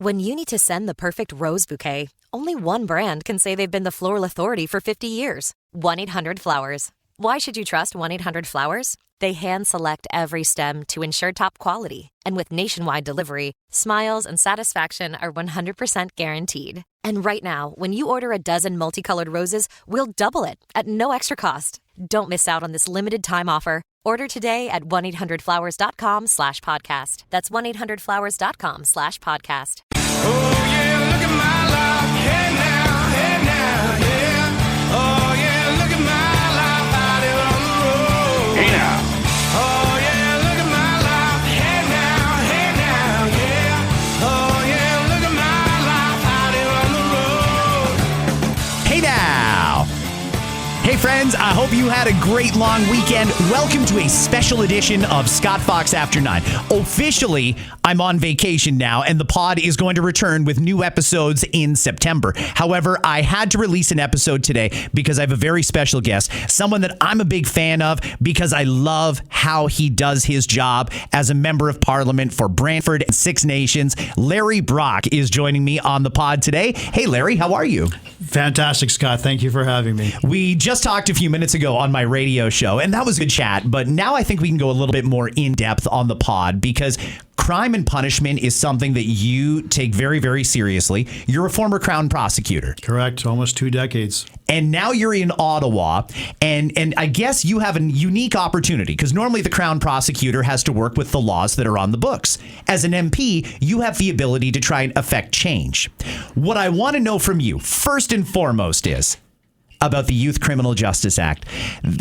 When you need to send the perfect rose bouquet, only one brand can say they've been the floral authority for 50 years. 1-800-Flowers. Why should you trust 1-800-Flowers? They hand-select every stem to ensure top quality. And with nationwide delivery, smiles and satisfaction are 100% guaranteed. And right now, when you order a dozen multicolored roses, we'll double it at no extra cost. Don't miss out on this limited time offer. Order today at 1-800-Flowers.com/podcast. That's 1-800-Flowers.com/podcast. Oh yeah, look at my life. Hey now, yeah. Oh yeah, look at my life out here on the road. Hey now. Oh yeah, look at my life. Hey now, yeah. Oh yeah, look at my life out here on the road. Hey now. Hey friends, I hope you had a great long weekend. Welcome to a special edition of Scott Fox After 9. Officially, I'm on vacation now, and the pod is going to return with new episodes in September. However, I had to release an episode today because I have a very special guest, someone that I'm a big fan of because I love how he does his job as a member of parliament for Brantford and Six Nations. Larry Brock is joining me on the pod today. Hey, Larry, how are you? Fantastic, Scott. Thank you for having me. We just talked a few minutes ago on my radio show, and that was a good chat, but now I think we can go a little bit more in depth on the pod because crime and punishment is something that you take very, very seriously. You're a former Crown Prosecutor. Correct. Almost 2 decades. And now you're in Ottawa, and I guess you have a unique opportunity because normally the Crown Prosecutor has to work with the laws that are on the books. As an MP, you have the ability to try and affect change. What I want to know from you, first and foremost, is about the Youth Criminal Justice Act.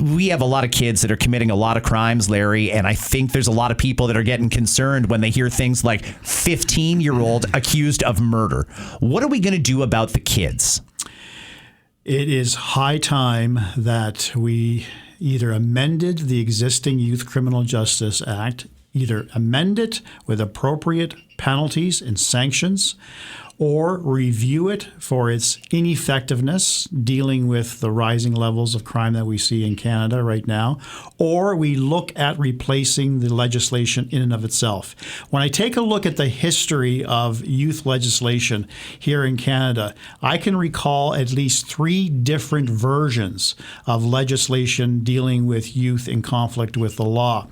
We have a lot of kids that are committing a lot of crimes, Larry, and I think there's a lot of people that are getting concerned when they hear things like 15-year-old accused of murder. What are we going to do about the kids? It is high time that we either amended the existing Youth Criminal Justice Act, either amend it with appropriate penalties and sanctions, or review it for its ineffectiveness dealing with the rising levels of crime that we see in Canada right now, or we look at replacing the legislation in and of itself. When I take a look at the history of youth legislation here in Canada, I can recall at least 3 different versions of legislation dealing with youth in conflict with the law.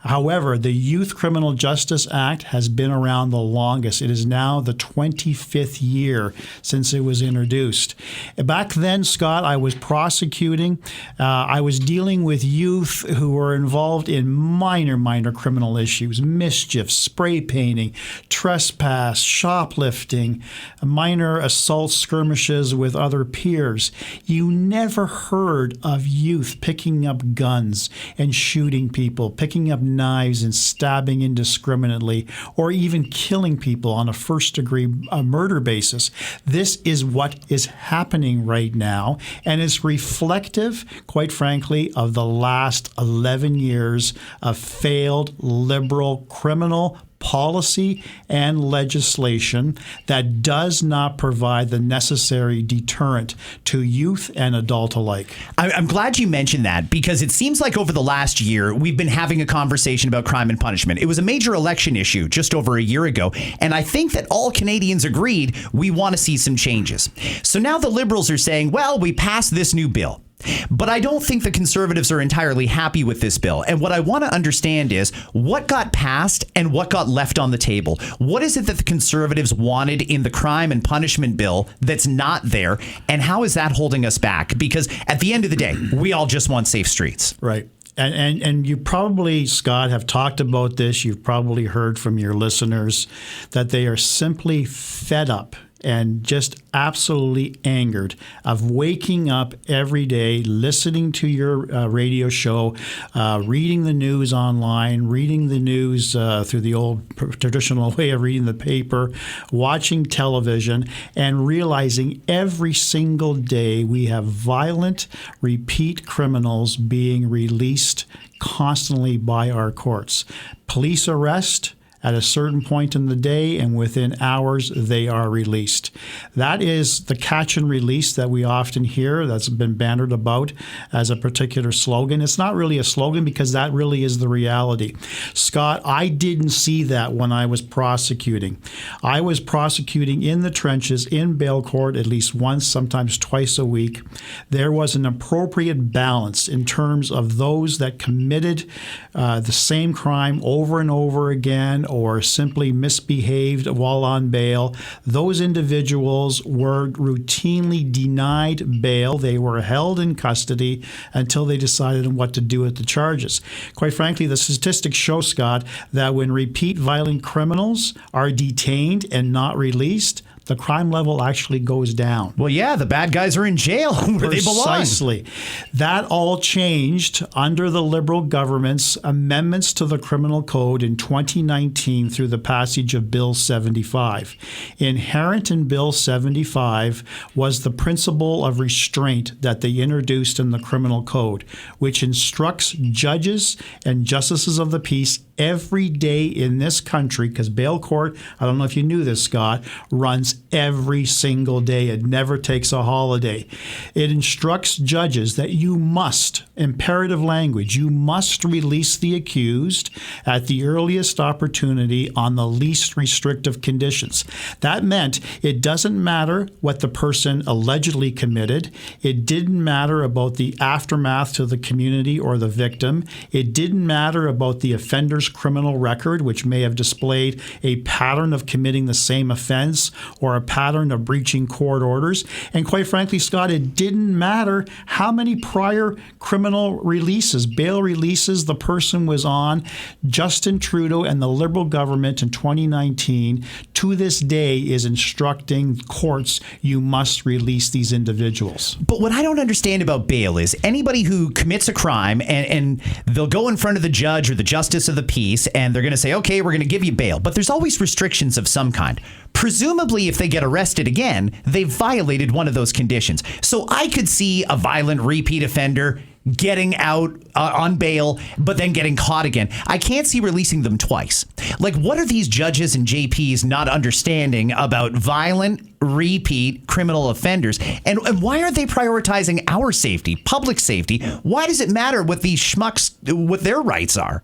However, the Youth Criminal Justice Act has been around the longest. It is now the 25th year since it was introduced. Back then, Scott, I was prosecuting. I was dealing with youth who were involved in minor criminal issues, mischief, spray painting, trespass, shoplifting, minor assault skirmishes with other peers. You never heard of youth picking up guns and shooting people, picking up knives and stabbing indiscriminately, or even killing people on a first-degree murder basis. This is what is happening right now, and it's reflective, quite frankly, of the last 11 years of failed liberal criminal policy and legislation that does not provide the necessary deterrent to youth and adult alike. I'm glad you mentioned that because it seems like over the last year, we've been having a conversation about crime and punishment. It was a major election issue just over a year ago, and I think that all Canadians agreed we want to see some changes. So now the Liberals are saying, well, we passed this new bill. But I don't think the Conservatives are entirely happy with this bill. And what I want to understand is what got passed and what got left on the table. What is it that the Conservatives wanted in the crime and punishment bill that's not there? And how is that holding us back? Because at the end of the day, we all just want safe streets. Right. And you probably, Scott, have talked about this. You've probably heard from your listeners that they are simply fed up and just absolutely angered of waking up every day, listening to your radio show, reading the news online, reading the news through the old traditional way of reading the paper, watching television, and realizing every single day we have violent, repeat criminals being released constantly by our courts. Police arrest, at a certain point in the day, and within hours they are released. That is the catch and release that we often hear that's been bannered about as a particular slogan. It's not really a slogan because that really is the reality. Scott, I didn't see that when I was prosecuting. I was prosecuting in the trenches, in bail court, at least once, sometimes twice a week. There was an appropriate balance in terms of those that committed the same crime over and over again, or simply misbehaved while on bail. Those individuals were routinely denied bail. They were held in custody until they decided on what to do with the charges. Quite frankly, the statistics show, Scott, that when repeat violent criminals are detained and not released, the crime level actually goes down. Well, yeah, the bad guys are in jail where they belong. Precisely. That all changed under the Liberal government's amendments to the Criminal Code in 2019 through the passage of Bill 75. Inherent in Bill 75 was the principle of restraint that they introduced in the Criminal Code, which instructs judges and justices of the peace every day in this country, because bail court, I don't know if you knew this, Scott, runs every single day. It never takes a holiday. It instructs judges that you must, imperative language, you must release the accused at the earliest opportunity on the least restrictive conditions. That meant it doesn't matter what the person allegedly committed. It didn't matter about the aftermath to the community or the victim. It didn't matter about the offender's criminal record, which may have displayed a pattern of committing the same offense or a pattern of breaching court orders. And quite frankly, Scott, it didn't matter how many prior criminal releases, bail releases the person was on. Justin Trudeau and the Liberal government in 2019 to this day is instructing courts, you must release these individuals. But what I don't understand about bail is anybody who commits a crime and they'll go in front of the judge or the justice of the peace and they're going to say, okay, we're going to give you bail. But there's always restrictions of some kind. Presumably, if they get arrested again, they've violated one of those conditions. So I could see a violent repeat offender getting out on bail, but then getting caught again. I can't see releasing them twice. Like, what are these judges and JPs not understanding about violent repeat criminal offenders? And why aren't they prioritizing our safety, public safety? Why does it matter what these schmucks, what their rights are?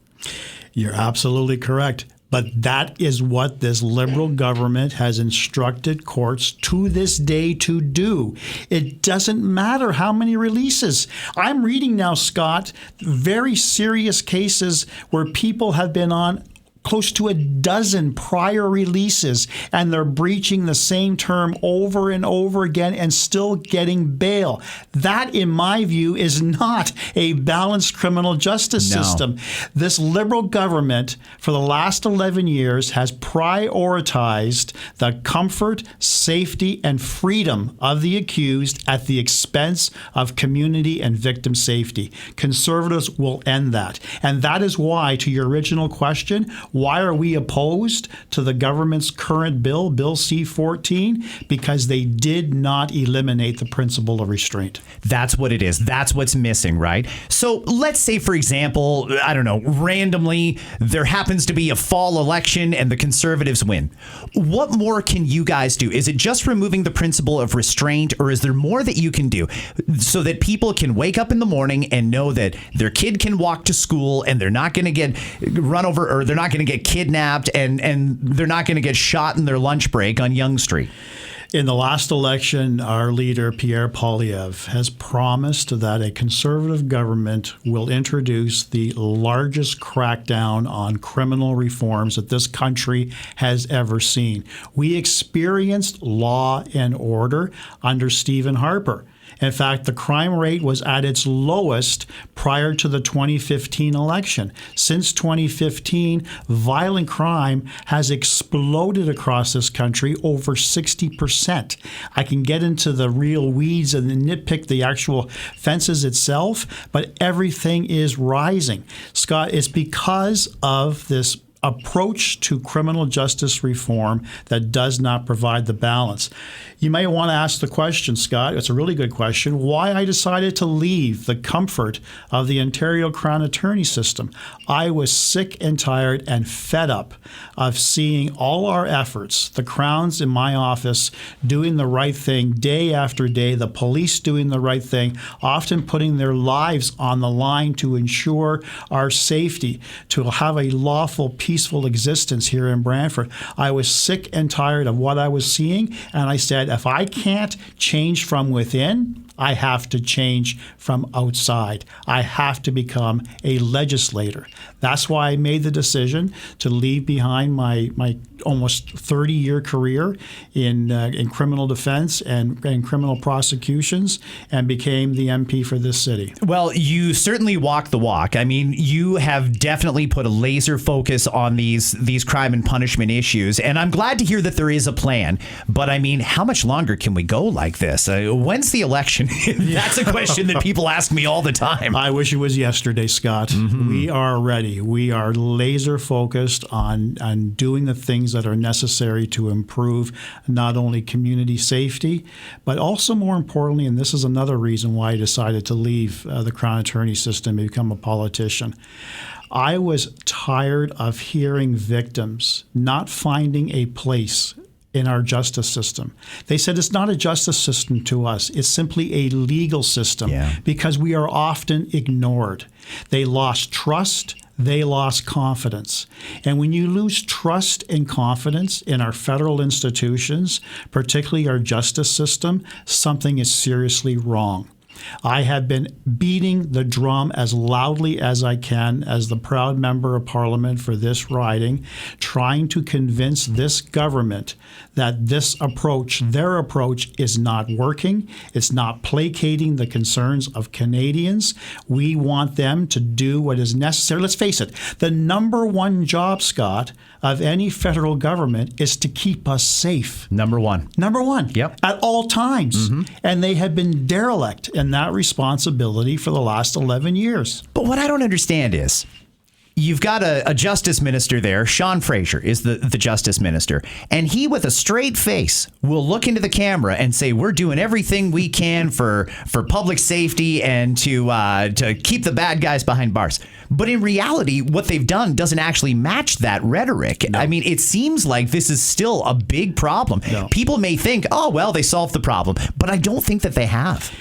You're absolutely correct. But that is what this Liberal government has instructed courts to this day to do. It doesn't matter how many releases. I'm reading now, Scott, very serious cases where people have been on close to a dozen prior releases, and they're breaching the same term over and over again and still getting bail. That, in my view, is not a balanced criminal justice system. This Liberal government, for the last 11 years, has prioritized the comfort, safety, and freedom of the accused at the expense of community and victim safety. Conservatives will end that. And that is why, to your original question, why are we opposed to the government's current bill, Bill C-14? Because they did not eliminate the principle of restraint. That's what it is. That's what's missing, right? So let's say, for example, I don't know, randomly there happens to be a fall election and the Conservatives win. What more can you guys do? Is it just removing the principle of restraint, or is there more that you can do so that people can wake up in the morning and know that their kid can walk to school and they're not going to get run over, or they're not going to get kidnapped, and they're not going to get shot in their lunch break on Yonge Street? In the last election, our leader, Pierre Poilievre, has promised that a Conservative government will introduce the largest crackdown on criminal reforms that this country has ever seen. We experienced law and order under Stephen Harper. In fact, the crime rate was at its lowest prior to the 2015 election. Since 2015, violent crime has exploded across this country over 60%. I can get into the real weeds and nitpick the actual offenses itself, but everything is rising. Scott, it's because of this approach to criminal justice reform that does not provide the balance. You may want to ask the question, Scott, it's a really good question, why I decided to leave the comfort of the Ontario Crown Attorney system. I was sick and tired and fed up of seeing all our efforts, the Crowns in my office doing the right thing day after day, the police doing the right thing, often putting their lives on the line to ensure our safety, to have a lawful, peaceful existence here in Brantford. I was sick and tired of what I was seeing, and I said, if I can't change from within, I have to change from outside. I have to become a legislator. That's why I made the decision to leave behind my almost 30-year career in criminal defense and criminal prosecutions and became the MP for this city. Well, you certainly walk the walk. I mean, you have definitely put a laser focus on these crime and punishment issues, and I'm glad to hear that there is a plan. But I mean, how much longer can we go like this? When's the election? That's a question that people ask me all the time. I wish it was yesterday, Scott. Mm-hmm. We are ready. We are laser focused on doing the things that are necessary to improve not only community safety, but also more importantly, and this is another reason why I decided to leave the Crown Attorney system and become a politician. I was tired of hearing victims not finding a place in our justice system. They said it's not a justice system to us. It's simply a legal system because we are often ignored. They lost trust. They lost confidence. And when you lose trust and confidence in our federal institutions, particularly our justice system, something is seriously wrong. I have been beating the drum as loudly as I can as the proud member of Parliament for this riding, trying to convince this government that this approach, their approach, is not working. It's not placating the concerns of Canadians. We want them to do what is necessary. Let's face it, the number one job, Scott, of any federal government is to keep us safe. Number one. Yep. At all times. Mm-hmm. And they have been derelict in that responsibility for the last 11 years. But what I don't understand is, you've got a justice minister there. Sean Fraser is the justice minister. And he, with a straight face, will look into the camera and say, we're doing everything we can for public safety and to keep the bad guys behind bars. But in reality, what they've done doesn't actually match that rhetoric. No. I mean, it seems like this is still a big problem. No. People may think, oh, well, they solved the problem. But I don't think that they have.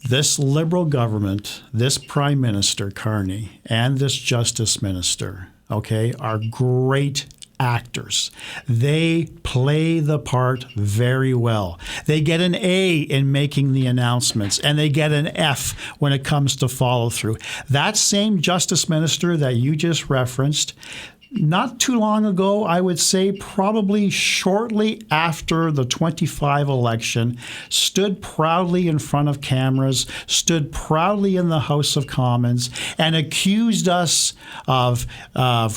This Liberal government, this Prime Minister Carney, and this Justice Minister, are great actors. They play the part very well. They get an A in making the announcements, and they get an F when it comes to follow through. That same Justice Minister that you just referenced, not too long ago, I would say probably shortly after the 25 election, stood proudly in front of cameras, stood proudly in the House of Commons, and accused us of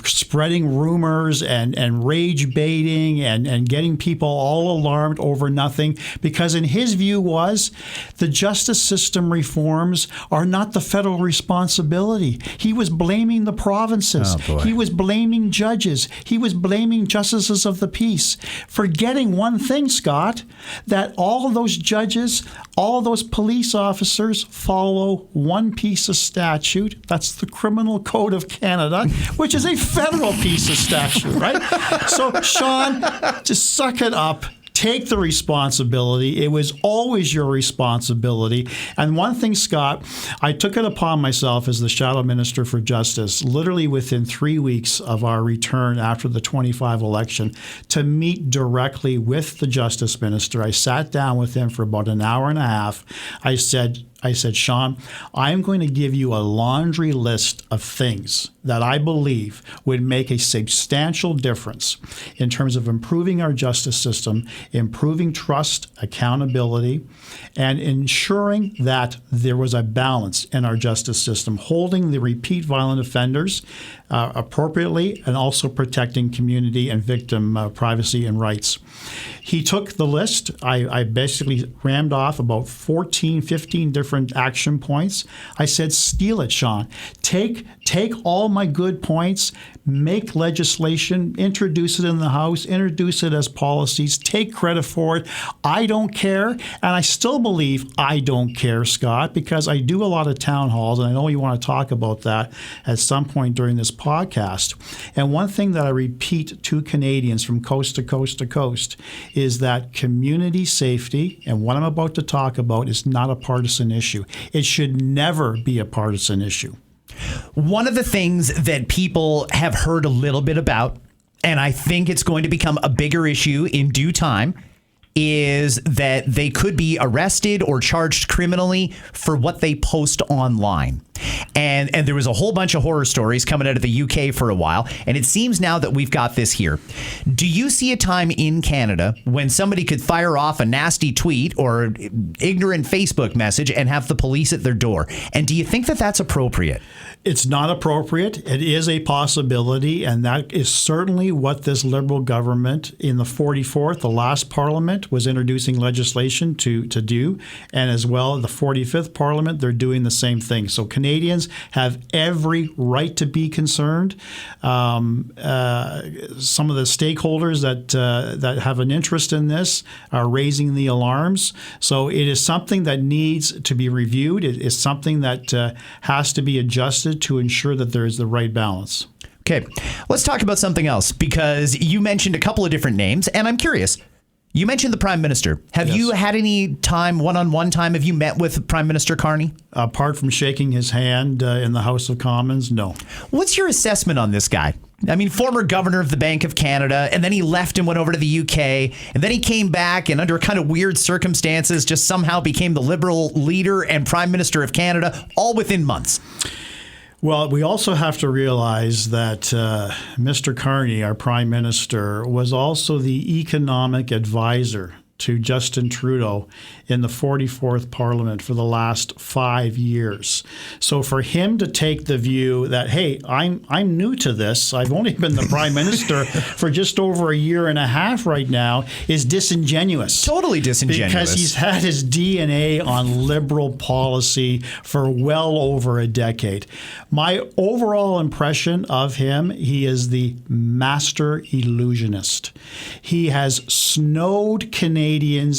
spreading rumors and rage baiting and getting people all alarmed over nothing, because in his view was the justice system reforms are not the federal responsibility. He was blaming the provinces. He was blaming judges. He was blaming justices of the peace, forgetting one thing, Scott, that all of those judges, all of those police officers follow one piece of statute. That's the Criminal Code of Canada, which is a federal piece of statute, right? So, Sean, just suck it up. Take the responsibility. It was always your responsibility. And one thing, Scott, I took it upon myself as the Shadow Minister for Justice, literally within 3 weeks of our return after the 25 election, to meet directly with the Justice Minister. I sat down with him for about an hour and a half. I said, Sean, I'm going to give you a laundry list of things that I believe would make a substantial difference in terms of improving our justice system, improving trust, accountability, and ensuring that there was a balance in our justice system, holding the repeat violent offenders appropriately and also protecting community and victim privacy and rights. He took the list. I basically rammed off about 14, 15 different action points. I said, steal it, Sean. Take all my good points, make legislation, introduce it in the House, introduce it as policies, take credit for it. I don't care, and I still believe I don't care, Scott, because I do a lot of town halls, and I know you want to talk about that at some point during this podcast. And one thing that I repeat to Canadians from coast to coast to coast is that community safety, and what I'm about to talk about, is not a partisan issue. It should never be a partisan issue. One of the things that people have heard a little bit about, and I think it's going to become a bigger issue in due time, is that they could be arrested or charged criminally for what they post online. And there was a whole bunch of horror stories coming out of the UK for a while, and it seems now that we've got this here. Do you see a time in Canada when somebody could fire off a nasty tweet or ignorant Facebook message and have the police at their door? And do you think that that's appropriate? It's not appropriate. It is a possibility, and that is certainly what this Liberal government in the 44th, the last Parliament, was introducing legislation to do, and as well the 45th Parliament, they're doing the same thing. So Canadians have every right to be concerned. Some of the stakeholders that have an interest in this are raising the alarms. So it is something that needs to be reviewed. It is something that has to be adjusted to ensure that there is the right balance. Okay, let's talk about something else, because you mentioned a couple of different names, and I'm curious. You mentioned the Prime Minister. Have you had any time, one-on-one time, have you met with Prime Minister Carney? Apart from shaking his hand in the House of Commons, no. What's your assessment on this guy? I mean, former governor of the Bank of Canada, and then he left and went over to the UK, and then he came back and under kind of weird circumstances just somehow became the Liberal leader and Prime Minister of Canada, all within months. Well, we also have to realize that Mr. Carney, our Prime Minister, was also the economic advisor to Justin Trudeau in the 44th Parliament for the last 5 years. So for him to take the view that, hey, I'm new to this, I've only been the Prime Minister for just over a year and a half right now, is disingenuous. Totally disingenuous. Because he's had his DNA on Liberal policy for well over a decade. My overall impression of him, he is the master illusionist. He has snowed Canadians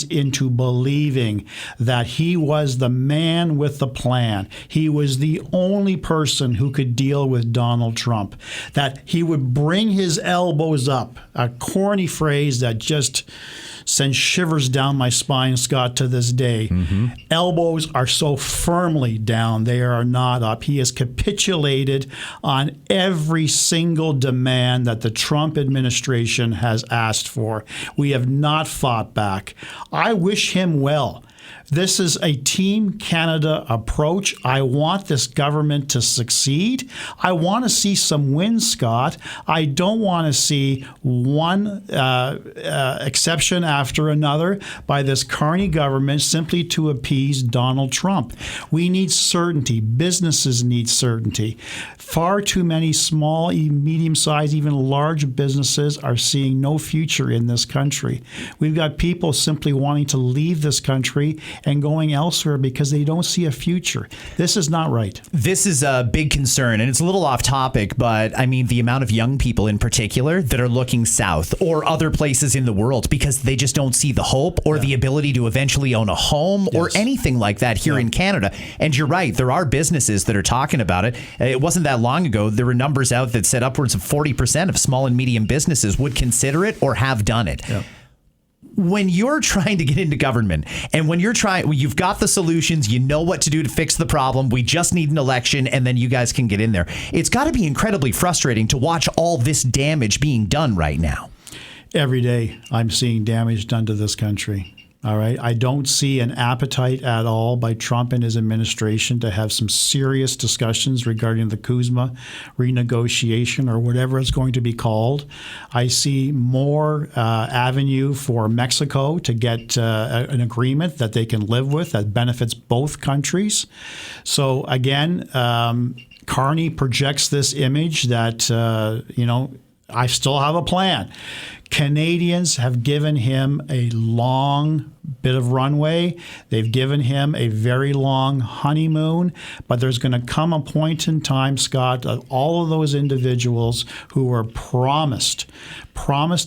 into believing that he was the man with the plan. He was the only person who could deal with Donald Trump. That he would bring his elbows up, a corny phrase that just sends shivers down my spine, Scott, to this day. Mm-hmm. Elbows are so firmly down, they are not up. He has capitulated on every single demand that the Trump administration has asked for. We have not fought back. I wish him well. This is a Team Canada approach. I want this government to succeed. I want to see some wins, Scott. I don't want to see one exception after another by this Carney government simply to appease Donald Trump. We need certainty. Businesses need certainty. Far too many small, medium-sized, even large businesses are seeing no future in this country. We've got people simply wanting to leave this country and going elsewhere because they don't see a future. This is not right. This is a big concern, and it's a little off topic, but I mean the amount of young people in particular that are looking south or other places in the world because they just don't see the hope or the ability to eventually own a home or anything like that here in Canada. And you're right, there are businesses that are talking about it. It wasn't that long ago, there were numbers out that said upwards of 40% of small and medium businesses would consider it or have done it. Yeah. When you're trying to get into government and when you've got the solutions, you know what to do to fix the problem. We just need an election and then you guys can get in there. It's got to be incredibly frustrating to watch all this damage being done right now. Every day I'm seeing damage done to this country. All right. I don't see an appetite at all by Trump and his administration to have some serious discussions regarding the CUSMA renegotiation or whatever it's going to be called. I see more avenue for Mexico to get an agreement that they can live with that benefits both countries. So again, Carney projects this image that, I still have a plan. Canadians have given him a long bit of runway. They've given him a very long honeymoon, but there's going to come a point in time, Scott, that all of those individuals who were promised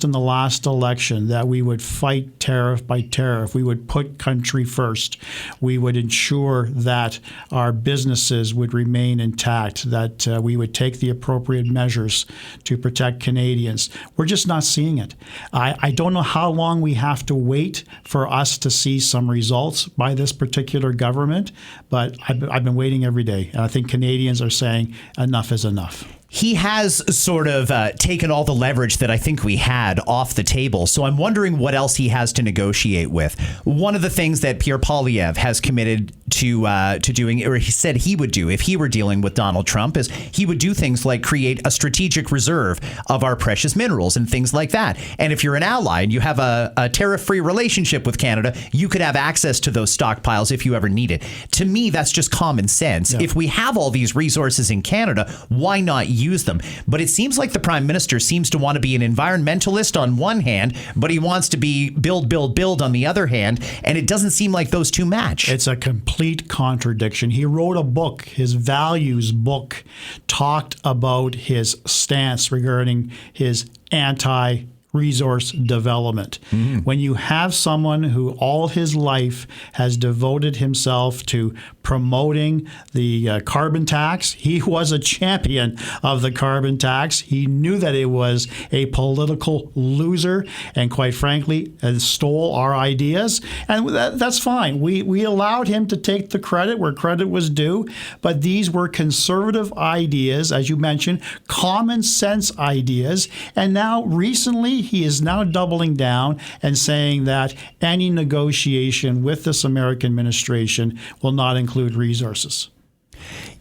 in the last election that we would fight tariff by tariff, we would put country first, we would ensure that our businesses would remain intact, that we would take the appropriate measures to protect Canadians. We're just not seeing it. I don't know how long we have to wait for us to see some results by this particular government, but I've been waiting every day, and I think Canadians are saying enough is enough. He has sort of taken all the leverage that I think we had off the table. So I'm wondering what else he has to negotiate with. One of the things that Pierre Poilievre has committed to doing, or he said he would do if he were dealing with Donald Trump, is he would do things like create a strategic reserve of our precious minerals and things like that. And if you're an ally and you have a tariff-free relationship with Canada, you could have access to those stockpiles if you ever need it. To me, that's just common sense. Yeah. If we have all these resources in Canada, why not use them? But it seems like the Prime Minister seems to want to be an environmentalist on one hand, but he wants to be build on the other hand, and it doesn't seem like those two match. It's a complete contradiction. He wrote a book, his values book, talked about his stance regarding his anti-resource development. When you have someone who all his life has devoted himself to promoting the carbon tax, he was a champion of the carbon tax. He knew that it was a political loser and, quite frankly, stole our ideas. And that's fine. We allowed him to take the credit where credit was due, but these were conservative ideas, as you mentioned, common sense ideas. And now recently, he is now doubling down and saying that any negotiation with this American administration will not include resources.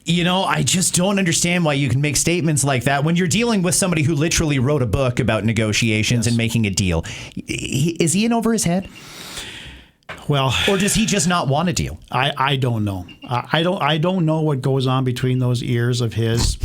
You know, I just don't understand why you can make statements like that when you're dealing with somebody who literally wrote a book about negotiations and making a deal. Is he in over his head? Well, or does he just not want a deal? I don't know. I don't know what goes on between those ears of his.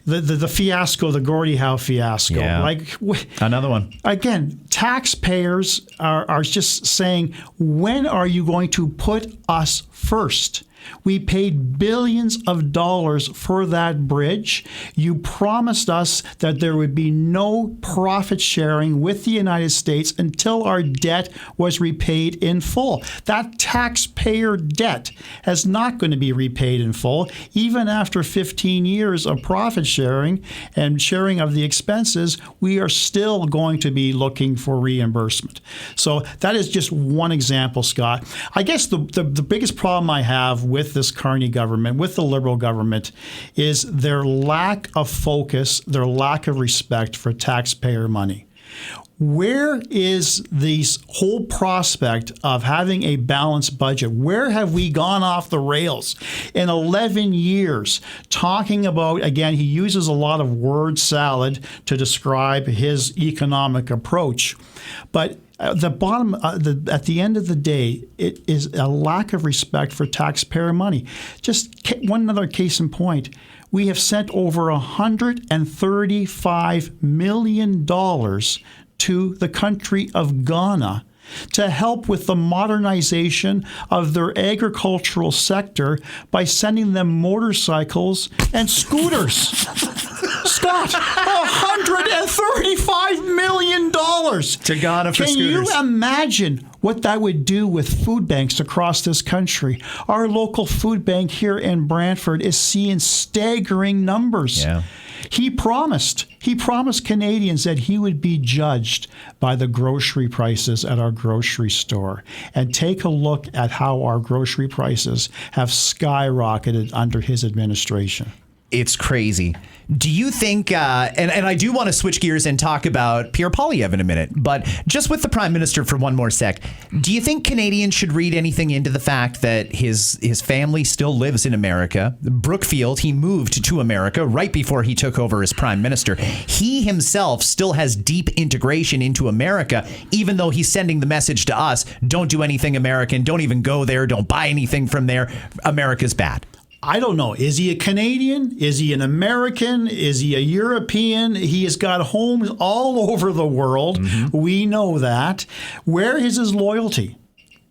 The fiasco, the Gordie Howe fiasco. Yeah. Like another one. Again, taxpayers are just saying, when are you going to put us first? We paid billions of dollars for that bridge. You promised us that there would be no profit sharing with the United States until our debt was repaid in full. That taxpayer debt is not going to be repaid in full. Even after 15 years of profit sharing and sharing of the expenses, we are still going to be looking for reimbursement. So that is just one example, Scott. I guess the biggest problem I have with this Carney government, with the Liberal government, is their lack of focus, their lack of respect for taxpayer money. Where is this whole prospect of having a balanced budget? Where have we gone off the rails in 11 years? Talking about, again, he uses a lot of word salad to describe his economic approach. But at the end of the day, it is a lack of respect for taxpayer money. Just one other case in point. We have sent over $135 million to the country of Ghana to help with the modernization of their agricultural sector by sending them motorcycles and scooters. Scott, $135 million to Ghana for scooters. Can you imagine what that would do with food banks across this country? Our local food bank here in Brantford is seeing staggering numbers. Yeah. He promised Canadians that he would be judged by the grocery prices at our grocery store. And take a look at how our grocery prices have skyrocketed under his administration. It's crazy. Do you think, and I do want to switch gears and talk about Pierre Poilievre in a minute, but just with the Prime Minister for one more sec, do you think Canadians should read anything into the fact that his family still lives in America? Brookfield, he moved to America right before he took over as Prime Minister. He himself still has deep integration into America, even though he's sending the message to us, don't do anything American, don't even go there, don't buy anything from there, America's bad. I don't know. Is he a Canadian? Is he an American? Is he a European? He has got homes all over the world. Mm-hmm. We know that. Where is his loyalty?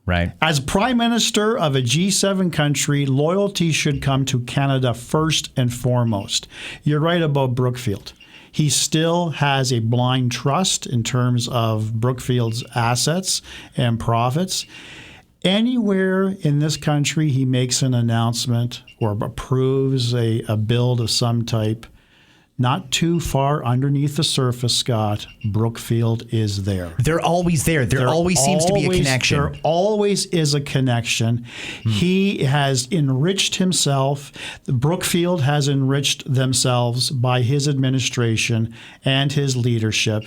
Right. As Prime Minister of a G7 country, loyalty should come to Canada first and foremost. You're right about Brookfield. He still has a blind trust in terms of Brookfield's assets and profits. Anywhere in this country he makes an announcement or approves a bill of some type, not too far underneath the surface, Scott, Brookfield is there. They're always there. There always seems to be a connection. There always is a connection. He has enriched himself. Brookfield has enriched themselves by his administration and his leadership.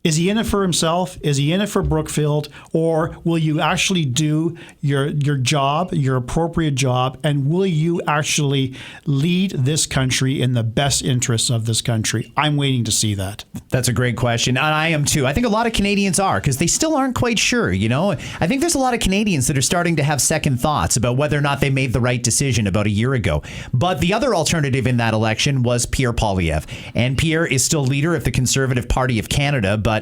Is he in it for himself? Is he in it for Brookfield? Or will you actually do your job, your appropriate job, and will you actually lead this country in the best interests of this country? I'm waiting to see that. That's a great question. And I am too. I think a lot of Canadians are, because they still aren't quite sure, you know? I think there's a lot of Canadians that are starting to have second thoughts about whether or not they made the right decision about a year ago. But the other alternative in that election was Pierre Poilievre. And Pierre is still leader of the Conservative Party of Canada, but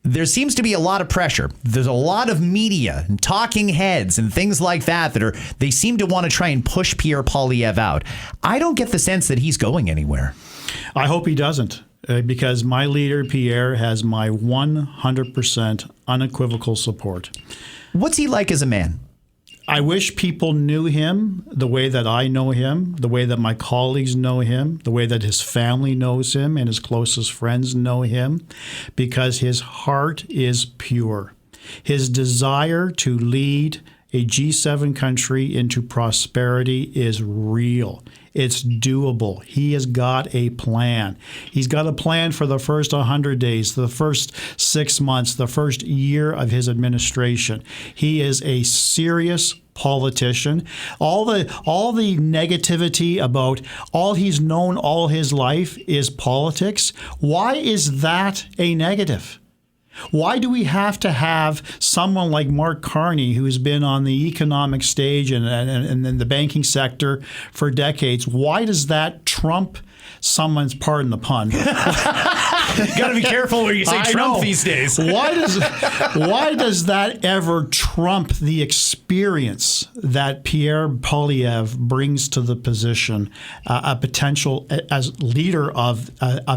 there seems to be a lot of pressure. There's a lot of media and talking heads and things like that they seem to want to try and push Pierre Poilievre out. I don't get the sense that he's going anywhere. I hope he doesn't, because my leader, Pierre, has my 100% unequivocal support. What's he like as a man? I wish people knew him the way that I know him, the way that my colleagues know him, the way that his family knows him and his closest friends know him, because his heart is pure. His desire to lead a G7 country into prosperity is real. It's doable. He has got a plan. He's got a plan for the first 100 days, the first 6 months, the first year of his administration. He is a serious politician. All the negativity about all he's known all his life is politics. Why is that a negative? Why do we have to have someone like Mark Carney, who's been on the economic stage and in the banking sector for decades? Why does that trump someone's, pardon the pun? Got to be careful where you say Trump these days. Why does that ever trump the experience that Pierre Poilievre brings to the position, a potential as leader of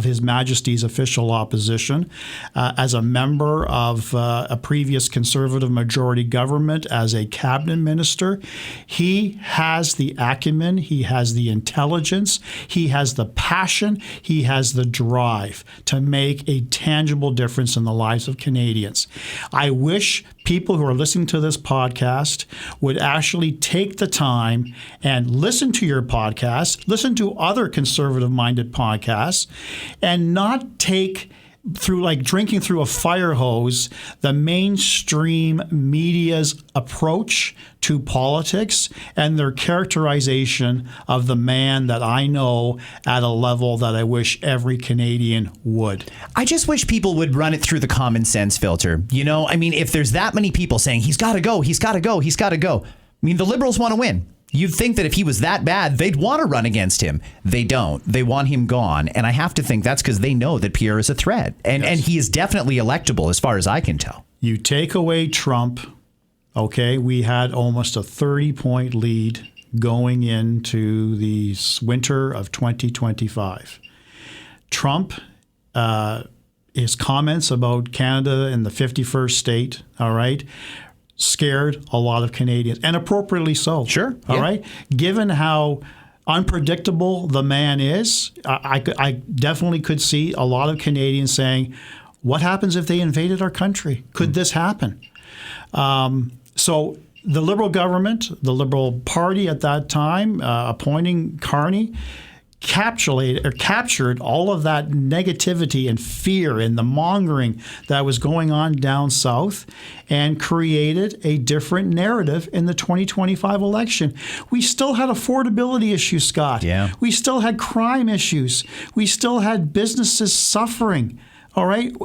His Majesty's official opposition, as a member of a previous Conservative majority government, as a cabinet minister? He has the acumen, he has the intelligence, he has the passion, he has the drive to make a tangible difference in the lives of Canadians. I wish people who are listening to this podcast would actually take the time and listen to your podcast, listen to other conservative-minded podcasts, and not take through like drinking through a fire hose the mainstream media's approach to politics and their characterization of the man that I know at a level that I wish every Canadian would. I just wish people would run it through the common sense filter. You know, I mean, if there's that many people saying he's got to go, he's got to go, he's got to go. I mean, the Liberals want to win. You'd think that if he was that bad, they'd want to run against him. They don't. They want him gone. And I have to think that's because they know that Pierre is a threat. And he is definitely electable as far as I can tell. You take away Trump, okay, we had almost a 30-point lead going into the winter of 2025. Trump, his comments about Canada and the 51st state, all right, scared a lot of Canadians, and appropriately so. Sure. All right. Given how unpredictable the man is, I definitely could see a lot of Canadians saying, what happens if they invaded our country? Could this happen? So the Liberal government, the Liberal Party at that time, appointing Carney, captured all of that negativity and fear and the mongering that was going on down south and created a different narrative in the 2025 election. We still had affordability issues, Scott. Yeah. We still had crime issues. We still had businesses suffering. All right.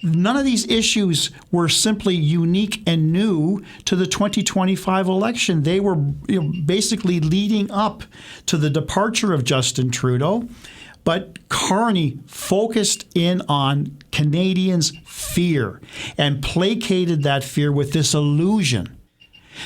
None of these issues were simply unique and new to the 2025 election. They were basically leading up to the departure of Justin Trudeau. But Carney focused in on Canadians' fear and placated that fear with this illusion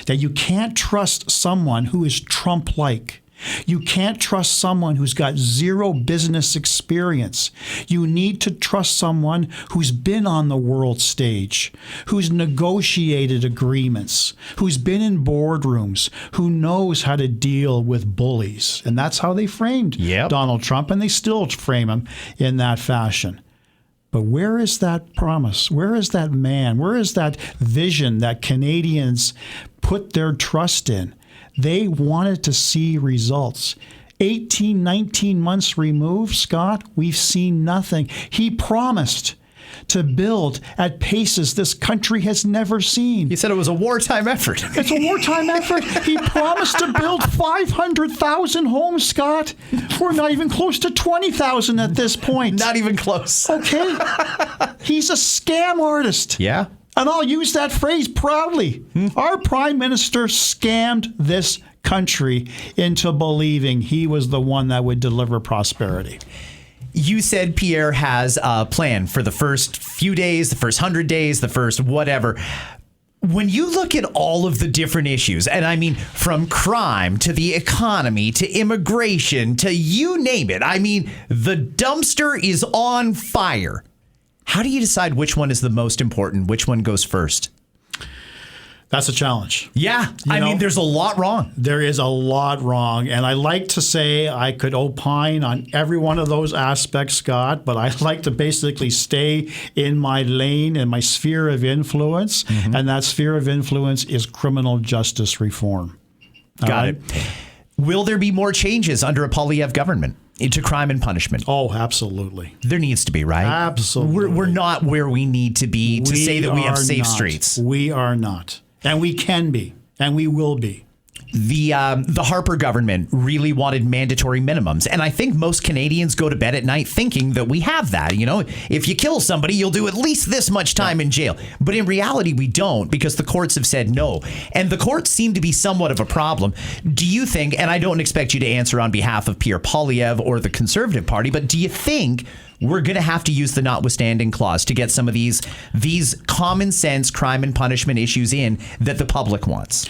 that you can't trust someone who is Trump-like. You can't trust someone who's got zero business experience. You need to trust someone who's been on the world stage, who's negotiated agreements, who's been in boardrooms, who knows how to deal with bullies. And that's how they framed Donald Trump, and they still frame him in that fashion. But where is that promise? Where is that man? Where is that vision that Canadians put their trust in? They wanted to see results. 18, 19 months removed, Scott, we've seen nothing. He promised to build at paces this country has never seen. He said it was a wartime effort. It's a wartime effort. He promised to build 500,000 homes, Scott. We're not even close to 20,000 at this point. Not even close. Okay. He's a scam artist. Yeah. And I'll use that phrase proudly. Our Prime Minister scammed this country into believing he was the one that would deliver prosperity. You said Pierre has a plan for the first few days, the first 100 days, the first whatever. When you look at all of the different issues, and I mean from crime to the economy to immigration to you name it, I mean, the dumpster is on fire. How do you decide which one is the most important? Which one goes first? That's a challenge. Yeah. I mean, there's a lot wrong. There is a lot wrong. And I like to say I could opine on every one of those aspects, Scott, but I like to basically stay in my lane and my sphere of influence. And that sphere of influence is criminal justice reform. Got it. Will there be more changes under a Poilievre government into crime and punishment? Oh, absolutely. There needs to be, right? Absolutely. We're not where we need to be to say that we have safe streets. We are not. And we can be. And we will be. The Harper government really wanted mandatory minimums. And I think most Canadians go to bed at night thinking that we have that. You know, if you kill somebody, you'll do at least this much time in jail. But in reality, we don't, because the courts have said no. And the courts seem to be somewhat of a problem. Do you think, and I don't expect you to answer on behalf of Pierre Poilievre or the Conservative Party, but do you think we're going to have to use the notwithstanding clause to get some of these common sense crime and punishment issues in that the public wants?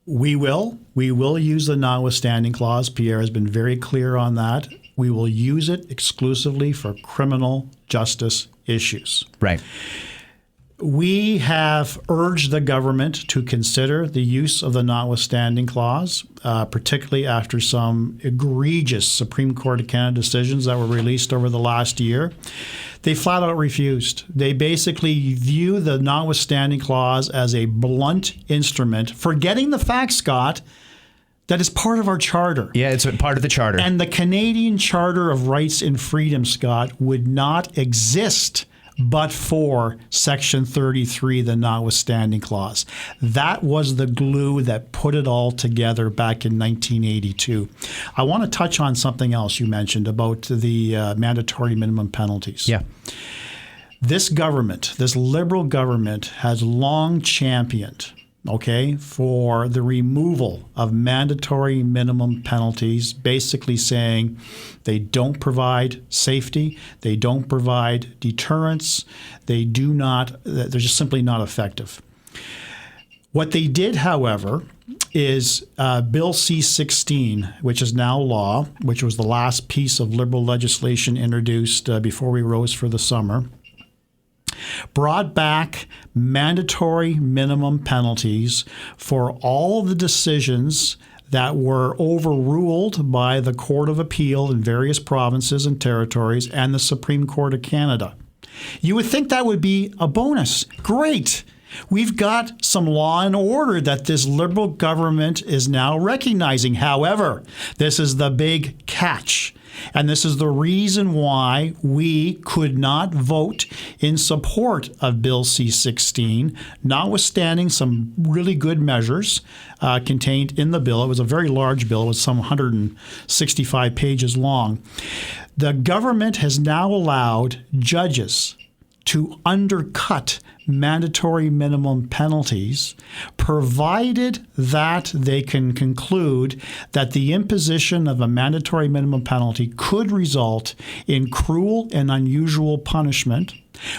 We will. We will use the notwithstanding clause. Pierre has been very clear on that. We will use it exclusively for criminal justice issues. Right. We have urged the government to consider the use of the notwithstanding clause, particularly after some egregious Supreme Court of Canada decisions that were released over the last year. They flat out refused. They basically view the notwithstanding clause as a blunt instrument, forgetting the fact, Scott, that is part of our charter. Yeah, it's part of the charter. And the Canadian Charter of Rights and Freedom, Scott, would not exist but for Section 33, the notwithstanding clause. That was the glue that put it all together back in 1982. I want to touch on something else you mentioned about the mandatory minimum penalties. Yeah. This government, this Liberal government, has long championed for the removal of mandatory minimum penalties, basically saying they don't provide safety, they don't provide deterrence, they're just simply not effective. What they did, however, is Bill C-16, which is now law, which was the last piece of Liberal legislation introduced before we rose for the summer, brought back mandatory minimum penalties for all the decisions that were overruled by the Court of Appeal in various provinces and territories and the Supreme Court of Canada. You would think that would be a bonus. Great. We've got some law and order that this Liberal government is now recognizing. However, this is the big catch. And this is the reason why we could not vote in support of Bill C-16, notwithstanding some really good measures contained in the bill. It was a very large bill. It was some 165 pages long. The government has now allowed judges to undercut mandatory minimum penalties, provided that they can conclude that the imposition of a mandatory minimum penalty could result in cruel and unusual punishment.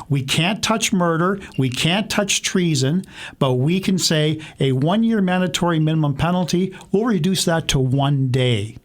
We can't touch murder, we can't touch treason, but we can say a 1-year mandatory minimum penalty, we'll reduce that to 1 day.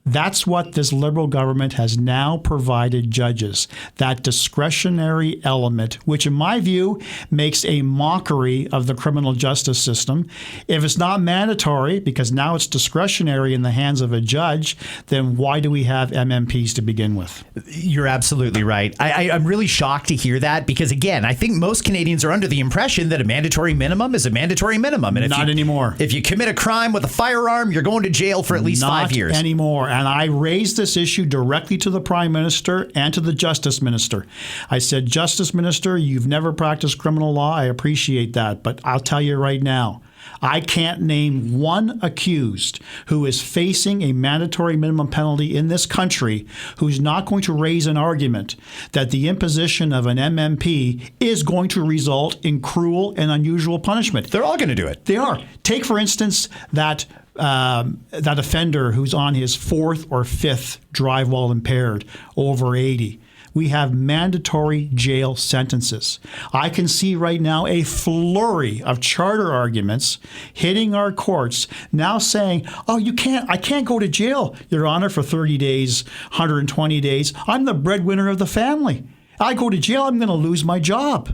That's what this Liberal government has now provided judges, that discretionary element, which in my view makes a mockery of the criminal justice system. If it's not mandatory, because now it's discretionary in the hands of a judge, then why do we have MMPs to begin with? You're absolutely right. I'm really shocked to hear that because, again, I think most Canadians are under the impression that a mandatory minimum is a mandatory minimum. And Not anymore. If you commit a crime with a firearm, you're going to jail for at least 5 years. Not anymore. And I raised this issue directly to the Prime Minister and to the Justice Minister. I said, Justice Minister, you've never practiced criminal law. I appreciate that. But I'll tell you right now, I can't name one accused who is facing a mandatory minimum penalty in this country who's not going to raise an argument that the imposition of an MMP is going to result in cruel and unusual punishment. They're all going to do it. They are. Take, for instance, that offender who's on his 4th or 5th drive while impaired, over 80. We have mandatory jail sentences. I can see right now a flurry of charter arguments hitting our courts now saying, oh, I can't go to jail, Your Honor, for 30 days, 120 days. I'm the breadwinner of the family. I go to jail, I'm going to lose my job.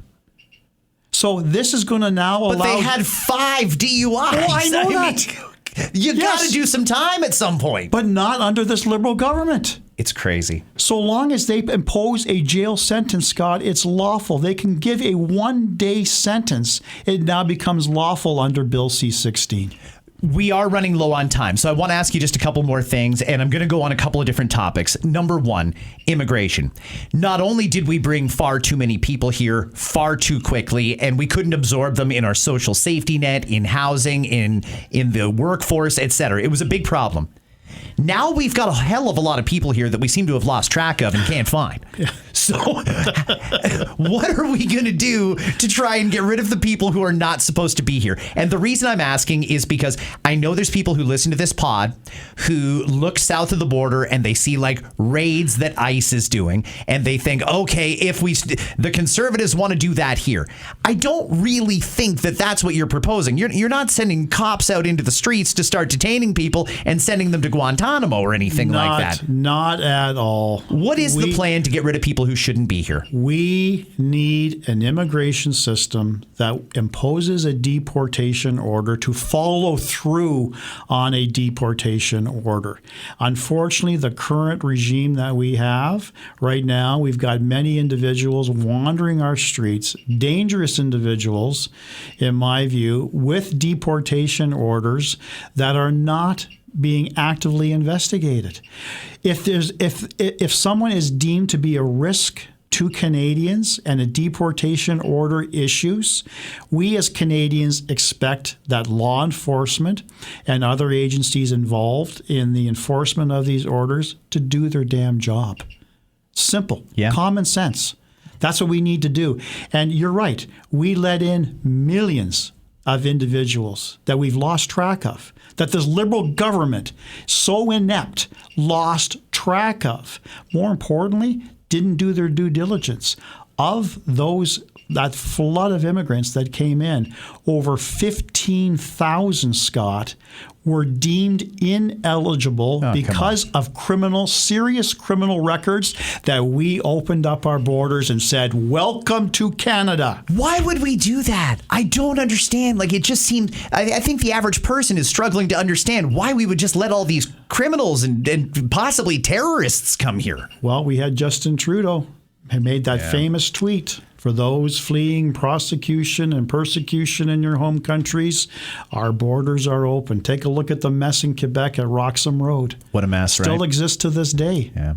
So this is going to now allow... But they had 5 DUIs. Oh, I know that. You got to do some time at some point. But not under this Liberal government. It's crazy. So long as they impose a jail sentence, Scott, it's lawful. They can give a 1-day sentence. It now becomes lawful under Bill C-16. We are running low on time, so I want to ask you just a couple more things, and I'm going to go on a couple of different topics. Number one, immigration. Not only did we bring far too many people here far too quickly, and we couldn't absorb them in our social safety net, in housing, in the workforce, etc. It was a big problem. Now we've got a hell of a lot of people here that we seem to have lost track of and can't find. Yeah. So what are we going to do to try and get rid of the people who are not supposed to be here? And the reason I'm asking is because I know there's people who listen to this pod who look south of the border and they see like raids that ICE is doing. And they think, okay, if the Conservatives want to do that here. I don't really think that that's what you're proposing. You're not sending cops out into the streets to start detaining people and sending them to Guantanamo or anything like that. Not at all. What is the plan to get rid of people who shouldn't be here? We need an immigration system that imposes a deportation order to follow through on a deportation order. Unfortunately, the current regime that we have right now, we've got many individuals wandering our streets, dangerous individuals, in my view, with deportation orders that are not being actively investigated. If someone is deemed to be a risk to Canadians and a deportation order issues, we as Canadians expect that law enforcement and other agencies involved in the enforcement of these orders to do their damn job. Simple, common sense. That's what we need to do. And you're right, we let in millions of individuals that we've lost track of, that this Liberal government, so inept, lost track of. More importantly, didn't do their due diligence. Of that flood of immigrants that came in, over 15,000, Scott, were deemed ineligible because of serious criminal records that we opened up our borders and said, welcome to Canada. Why would we do that? I don't understand. Like, it just seemed, I think the average person is struggling to understand why we would just let all these criminals and possibly terrorists come here. Well, we had Justin Trudeau. He made that famous tweet. For those fleeing prosecution and persecution in your home countries, our borders are open. Take a look at the mess in Quebec at Roxham Road. What a mess, Still right? exists to this day. Yeah.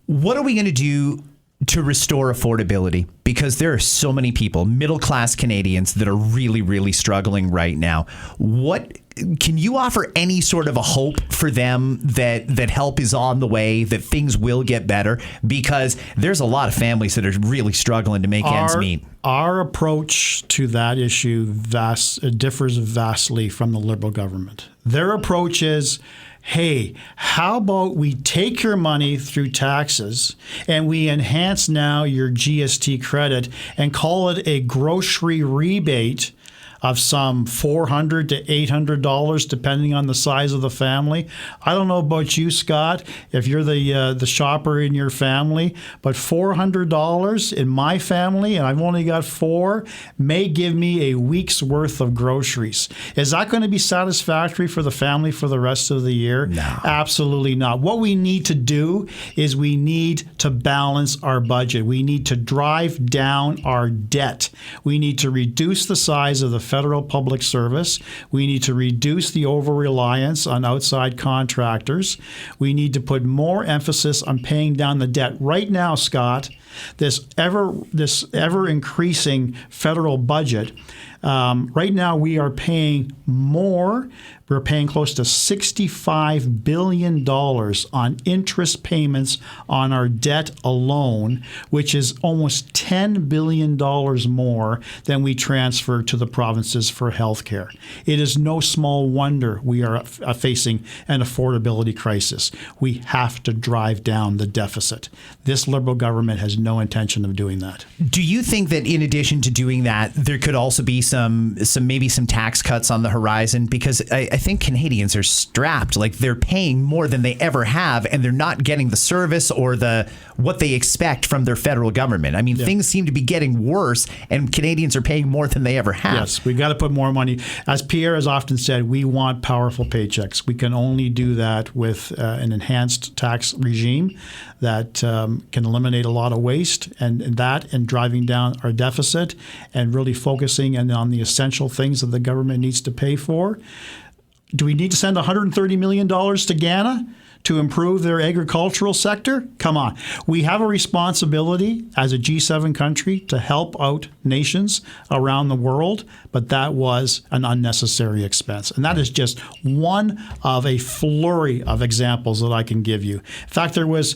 What are we going to do to restore affordability? Because there are so many people, middle-class Canadians, that are really, really struggling right now. What can you offer any sort of a hope for them that help is on the way, that things will get better? Because there's a lot of families that are really struggling to make ends meet. Our approach to that issue differs vastly from the Liberal government. Their approach is, hey, how about we take your money through taxes and we enhance now your GST credit and call it a grocery rebate of some $400 to $800, depending on the size of the family. I don't know about you, Scott, if you're the shopper in your family, but $400 in my family, and I've only got 4, may give me a week's worth of groceries. Is that going to be satisfactory for the family for the rest of the year? No. Absolutely not. What we need to do is we need to balance our budget. We need to drive down our debt. We need to reduce the size of the federal public service. We need to reduce the over-reliance on outside contractors. We need to put more emphasis on paying down the debt. Right now, Scott, this ever increasing federal budget, right now we are paying more. We're paying close to $65 billion on interest payments on our debt alone, which is almost $10 billion more than we transfer to the provinces for health care. It is no small wonder we are facing an affordability crisis. We have to drive down the deficit. This Liberal government has no intention of doing that. Do you think that in addition to doing that, there could also be some tax cuts on the horizon? Because I think Canadians are strapped, like they're paying more than they ever have, and they're not getting the service or what they expect from their federal government. I mean, things seem to be getting worse, and Canadians are paying more than they ever have. Yes, we've got to put more money. As Pierre has often said, we want powerful paychecks. We can only do that with an enhanced tax regime that can eliminate a lot of waste, and driving down our deficit and really focusing on the essential things that the government needs to pay for. Do we need to send $130 million to Ghana to improve their agricultural sector? Come on. We have a responsibility as a G7 country to help out nations around the world, but that was an unnecessary expense. And that is just one of a flurry of examples that I can give you. In fact, there was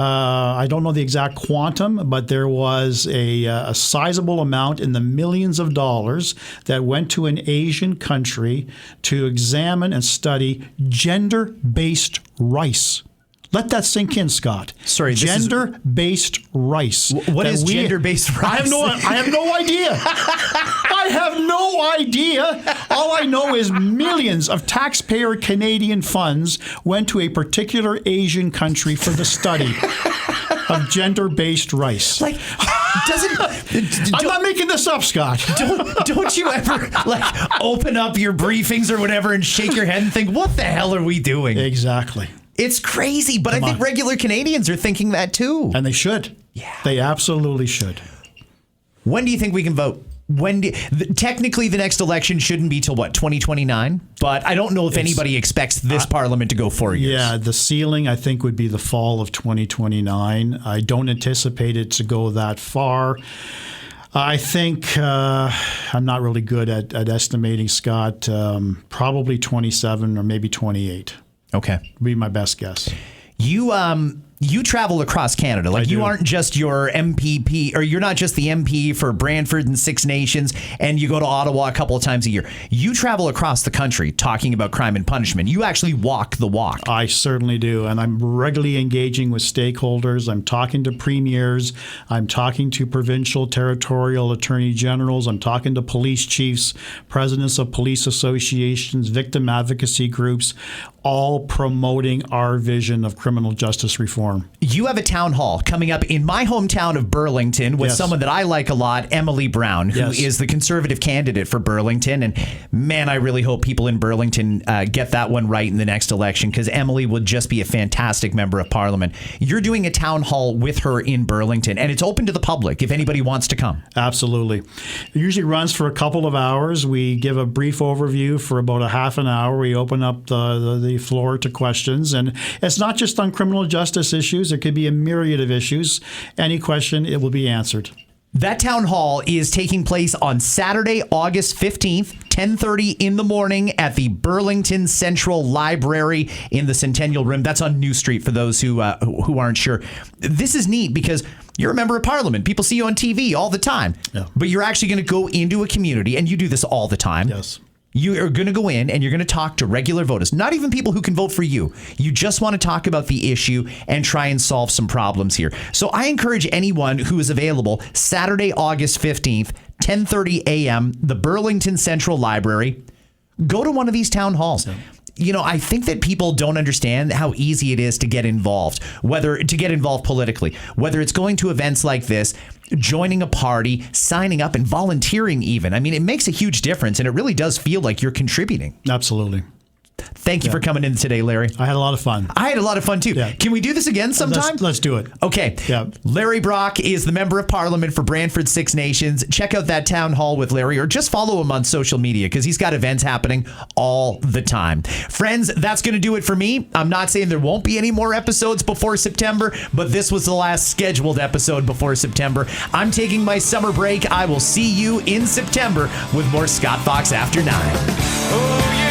I don't know the exact quantum, but there was a sizable amount in the millions of dollars that went to an Asian country to examine and study gender-based rice. Let that sink in, Scott. Sorry, gender-based rice. What is gender-based rice? I have no idea. I have no idea. All I know is millions of taxpayer Canadian funds went to a particular Asian country for the study of gender-based rice. Like, I'm not making this up, Scott. Don't you ever open up your briefings or whatever and shake your head and think, what the hell are we doing? Exactly. It's crazy, but I think regular Canadians are thinking that too. And they should. Yeah. They absolutely should. When do you think we can vote? Technically, the next election shouldn't be till, 2029? But I don't know if anybody expects this parliament to go 4 years. Yeah, the ceiling, I think, would be the fall of 2029. I don't anticipate it to go that far. I think I'm not really good at estimating, Scott. Probably 27 or maybe 28. Okay. Would be my best guess. You travel across Canada. Like, you aren't just your MPP, or you're not just the MP for Brantford and Six Nations, and you go to Ottawa a couple of times a year. You travel across the country talking about crime and punishment. You actually walk the walk. I certainly do. And I'm regularly engaging with stakeholders. I'm talking to premiers. I'm talking to provincial, territorial attorney generals. I'm talking to police chiefs, presidents of police associations, victim advocacy groups. all promoting our vision of criminal justice reform. You have a town hall coming up in my hometown of Burlington with someone that I like a lot, Emily Brown, who is the Conservative candidate for Burlington. And man, I really hope people in Burlington get that one right in the next election, because Emily would just be a fantastic member of Parliament. You're doing a town hall with her in Burlington, and it's open to the public if anybody wants to come. Absolutely. It usually runs for a couple of hours. We give a brief overview for about a half an hour. We open up the floor to questions. And it's not just on criminal justice issues. It could be a myriad of issues. Any question, it will be answered. That town hall is taking place on Saturday, August 15th, 10:30 in the morning at the Burlington Central Library in the Centennial Room. That's on New Street for those who aren't sure. This is neat because you're a member of Parliament. People see you on TV all the time. Yeah. But you're actually going to go into a community, and you do this all the time. Yes. You are going to go in and you're going to talk to regular voters, not even people who can vote for you. You just want to talk about the issue and try and solve some problems here. So I encourage anyone who is available Saturday, August 15th, 10:30 a.m., the Burlington Central Library, go to one of these town halls. Yeah. You know, I think that people don't understand how easy it is to get involved, whether to get involved politically, whether it's going to events like this, joining a party, signing up and volunteering even. I mean, it makes a huge difference, and it really does feel like you're contributing. Absolutely. Thank you for coming in today, Larry. I had a lot of fun. I had a lot of fun, too. Yeah. Can we do this again sometime? Let's do it. Okay. Yeah. Larry Brock is the member of Parliament for Brantford Six Nations. Check out that town hall with Larry, or just follow him on social media, because he's got events happening all the time. Friends, that's going to do it for me. I'm not saying there won't be any more episodes before September, but this was the last scheduled episode before September. I'm taking my summer break. I will see you in September with more Scott Fox After 9. Oh, yeah.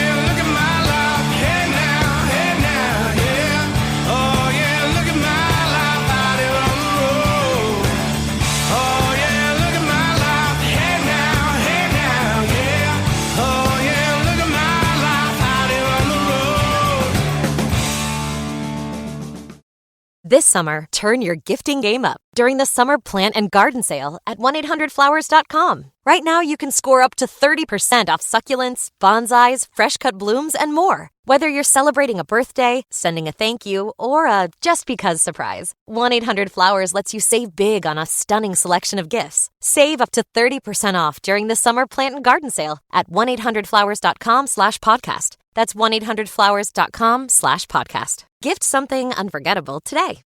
This summer, turn your gifting game up during the Summer Plant and Garden Sale at 1-800-Flowers.com. Right now, you can score up to 30% off succulents, bonsais, fresh-cut blooms, and more. Whether you're celebrating a birthday, sending a thank you, or a just-because surprise, 1-800-Flowers lets you save big on a stunning selection of gifts. Save up to 30% off during the Summer Plant and Garden Sale at 1-800-Flowers.com/podcast. That's 1-800-Flowers.com/podcast. Gift something unforgettable today.